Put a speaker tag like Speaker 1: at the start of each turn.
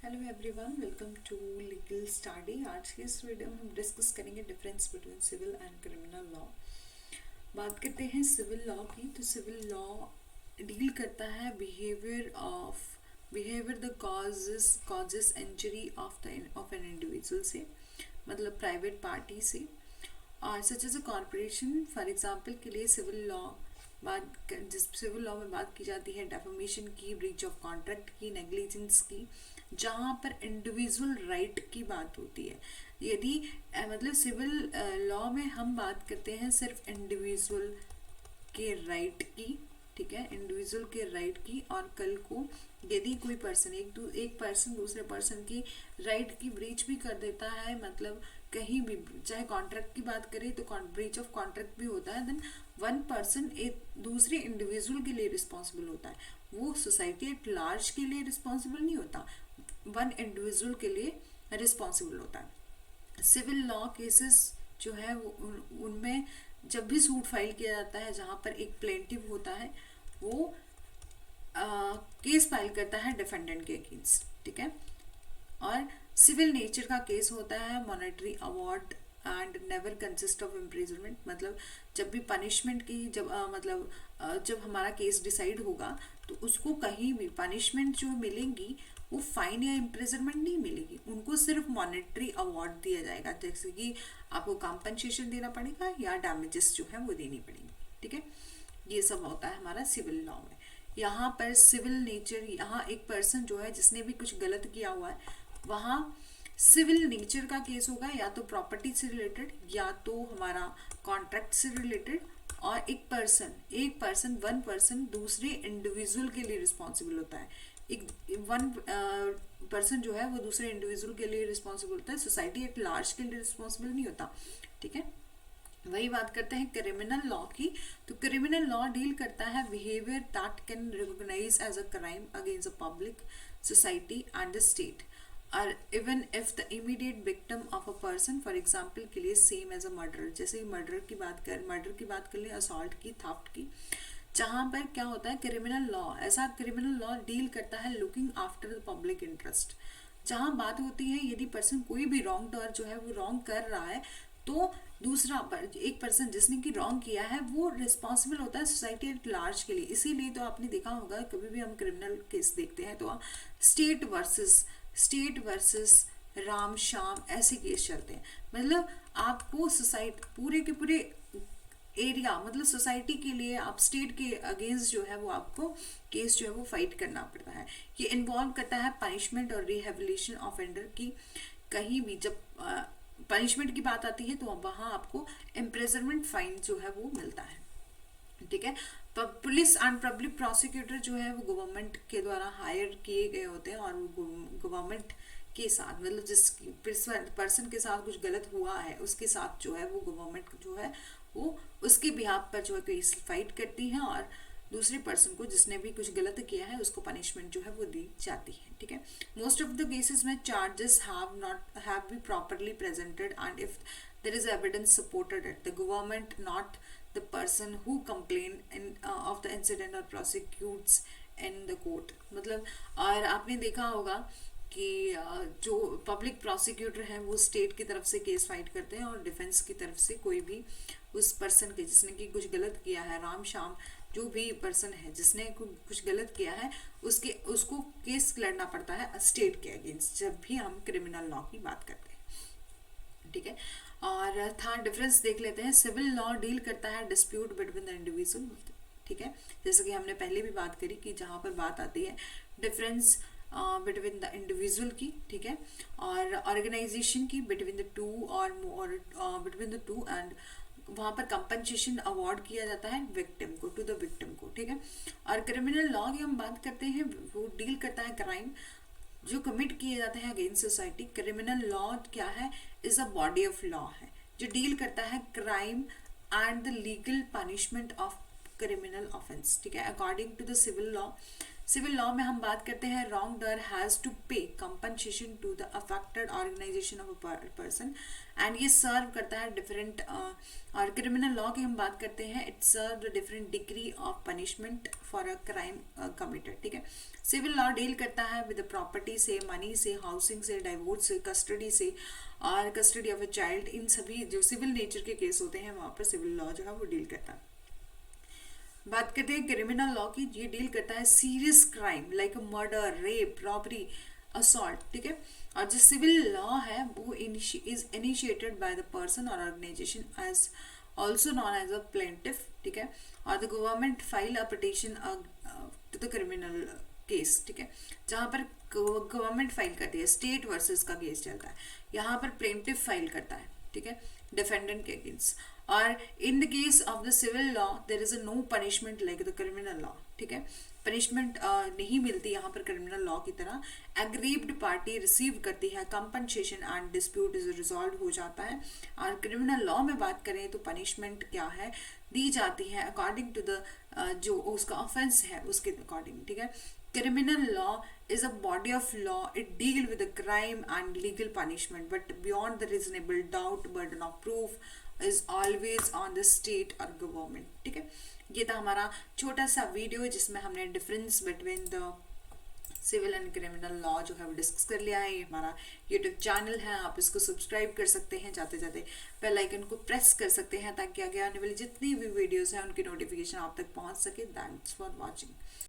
Speaker 1: Hello everyone, welcome to legal study. आज के इस वीडियो में हम डिस्कस करेंगे difference between civil and criminal law. बात करते हैं सिविल लॉ की। तो सिविल लॉ डील करता है behaviour the causes injury of an individual से, मतलब प्राइवेट पार्टी से, और such as a corporation. For example के लिए जिस सिविल लॉ में बात की जाती है डेफेमेशन की, ब्रीच ऑफ कॉन्ट्रैक्ट की, नेग्लिजेंस की, जहाँ पर इंडिविजुअल राइट की बात होती है। यदि मतलब सिविल लॉ में हम बात करते हैं सिर्फ इंडिविजुअल के राइट की, ठीक है, इंडिविजुअल के राइट की। और कल को यदि कोई पर्सन एक पर्सन दूसरे पर्सन की राइट की ब्रीच भी कर देता है, मतलब कहीं भी, चाहे कॉन्ट्रैक्ट की बात करें तो ब्रीच ऑफ कॉन्ट्रैक्ट भी होता है, देन वन पर्सन एक दूसरे इंडिविजुअल के लिए रिस्पॉन्सिबल होता है। वो सोसाइटी एट लार्ज के लिए रिस्पॉन्सिबल नहीं होता, वन इंडिविजुअल के लिए रिस्पॉन्सिबल होता है। सिविल लॉ केसेस जो है वो उनमें जब भी सूट फाइल किया जाता है जहाँ पर एक प्लेंटिव होता है, वो केस फाइल करता है डिफेंडेंट के अगेंस्ट, ठीक है। और सिविल नेचर का केस होता है monetary award and never consist of imprisonment. मतलब जब भी पनिशमेंट की जब हमारा केस डिसाइड होगा तो उसको कहीं भी पनिशमेंट जो मिलेंगी वो फाइन या इम्प्रिजनमेंट नहीं मिलेगी, उनको सिर्फ मॉनेटरी अवार्ड दिया जाएगा, जैसे कि आपको कॉम्पनसेशन देना पड़ेगा या डैमेजेस जो है वो देनी पड़ेगी, ठीक है। ये सब होता है हमारा सिविल लॉ में। यहाँ पर सिविल नेचर, यहाँ एक पर्सन जो है जिसने भी कुछ गलत किया हुआ है, वहाँ सिविल नेचर का केस होगा, या तो प्रॉपर्टी से रिलेटेड या तो हमारा कॉन्ट्रैक्ट से रिलेटेड। और वन पर्सन दूसरे इंडिविजुअल के लिए रिस्पॉन्सिबल होता है। एक वन पर्सन जो है वो दूसरे इंडिविजुअल के लिए रिस्पॉन्सिबल होता है, सोसाइटी एट लार्ज के लिए रिस्पॉन्सिबल नहीं होता, ठीक है। वही बात करते हैं क्रिमिनल लॉ की। तो क्रिमिनल लॉ डील करता है behaviour that can recognise as a crime against the public, society and the state, और even if the immediate victim of a person, for example के लिए सेम एज अ मर्डर। जैसे murder की बात कर ले, असॉल्ट की, थफ्ट की, जहाँ पर क्या होता है क्रिमिनल लॉ डील करता है looking after the public interest. जहाँ बात होती है यदि पर्सन कोई भी रॉन्ग टर्न जो है वो रॉन्ग कर रहा है, तो एक पर्सन जिसने कि रॉन्ग किया है वो रिस्पॉन्सिबल होता है सोसाइटी एट लार्ज के लिए। इसीलिए तो आपने देखा होगा कभी भी हम क्रिमिनल केस देखते हैं तो स्टेट वर्सेस राम श्याम ऐसे केस चलते हैं। मतलब आपको सोसाइटी पूरे के पूरे एरिया, मतलब सोसाइटी के लिए आप स्टेट के अगेंस्ट जो है वो आपको केस जो है वो फाइट करना पड़ता है। ये इन्वॉल्व करता है पनिशमेंट और रिहेबिलिटेशन ऑफेंडर की। कहीं भी जब पनिशमेंट की बात आती है तो वहाँ आपको इम्प्रिजनमेंट फाइन जो है वो मिलता है, ठीक है। पुलिस एंड पब्लिक प्रोसिक्यूटर जो है वो गवर्नमेंट के द्वारा हायर किए गए होते हैं, और वो गवर्नमेंट के साथ, मतलब जिस पर्सन के साथ कुछ गलत हुआ है उसके साथ जो है वो गवर्नमेंट जो है वो उसके बिहाफ पर जो है केस फाइट करती है, और दूसरे पर्सन को जिसने भी कुछ गलत किया है उसको पनिशमेंट जो है वो दी जाती है, ठीक है। मोस्ट ऑफ द केसेस में charges have be properly presented and if there is evidence supported at the government, not the person who complain of the incident or prosecutes in the court। मतलब और आपने देखा होगा कि जो public prosecutor हैं वो स्टेट की तरफ से केस फाइट करते हैं, और डिफेंस की तरफ से कोई भी उस पर्सन के जिसने कि कुछ गलत किया है, राम श्याम जो भी पर्सन है जिसने कुछ गलत किया है उसको केस लड़ना पड़ता है स्टेट के अगेंस्ट, जब भी हम क्रिमिनल लॉ की बात करते हैं, ठीक है। और थर्ड डिफरेंस देख लेते हैं। सिविल लॉ डील करता है डिस्प्यूट बिटवीन द इंडिविजुअल, ठीक है, जैसे कि हमने पहले भी बात करी कि जहाँ पर बात आती है डिफरेंस बिटवीन द इंडिविजुअल की, ठीक है, और ऑर्गेनाइजेशन की बिटवीन द टू और बिटवीन द टू, एंड वहाँ पर कंपनसेशन अवार्ड किया जाता है विक्टिम को, टू द विक्टिम को, ठीक है। और क्रिमिनल लॉ की हम बात करते हैं, वो डील करता है क्राइम जो कमिट किए जाते हैं अगेंस्ट सोसाइटी। क्रिमिनल लॉ क्या है, is a body of law है जो डील करता है crime and the legal punishment of criminal offence, ठीक है। According to the civil law, civil law में हम बात करते हैं wrongdoer has to pay compensation to the affected organisation of a person, and ये सर्व करता है डिफरेंट, और क्रिमिनल लॉ की हम बात करते हैं it serve the different degree of punishment for a crime committed, ठीक है। सिविल लॉ डील करता है विद प्रॉपर्टी से, मनी से, हाउसिंग से, डाइवोर्स से, कस्टडी से, और कस्टडी ऑफ अ चाइल्ड, इन सभी जो सिविल नेचर के केस होते हैं वहाँ पर सिविल लॉ जो है वो डील करता है। बात करते हैं क्रिमिनल लॉ की, ये डील करता है serious crime like murder, rape, robbery, assault, ठीक है। और जो सिविल लॉ है वो is initiated by the person और organisation as also known as a plaintiff, ठीक है। और the government file a petition to the criminal case, ठीक है, जहाँ पर गवर्नमेंट फाइल करती है, स्टेट वर्सेस का केस चलता है, यहाँ पर प्लेंटिफ फाइल करता है, ठीक है, डिफेंडेंट के अगेंस्ट। और in the case of the civil law there is a no punishment like the criminal law, ठीक है, पनिशमेंट नहीं मिलती यहाँ पर क्रिमिनल लॉ की तरह। एग्रीव्ड पार्टी रिसीव करती है compensation and dispute is resolve हो जाता है। और क्रिमिनल लॉ में बात करें तो पनिशमेंट क्या है, दी जाती है अकॉर्डिंग टू द जो उसका ऑफेंस है उसके अकॉर्डिंग, ठीक है। Criminal law is a body of law. It deal with the crime and legal punishment, but beyond the reasonable doubt, burden of proof is always on the state or government. ठीक है, ये था हमारा छोटा सा video जिसमें हमने difference between the civil and criminal law जो है वो डिस्कस कर लिया है। ये हमारा यूट्यूब चैनल है, आप इसको सब्सक्राइब कर सकते हैं, जाते जाते बेल आइकन को प्रेस कर सकते हैं ताकि आगे आने वाली जितनी भी वीडियोस हैं उनकी नोटिफिकेशन आप तक पहुंच सके। Thanks for watching.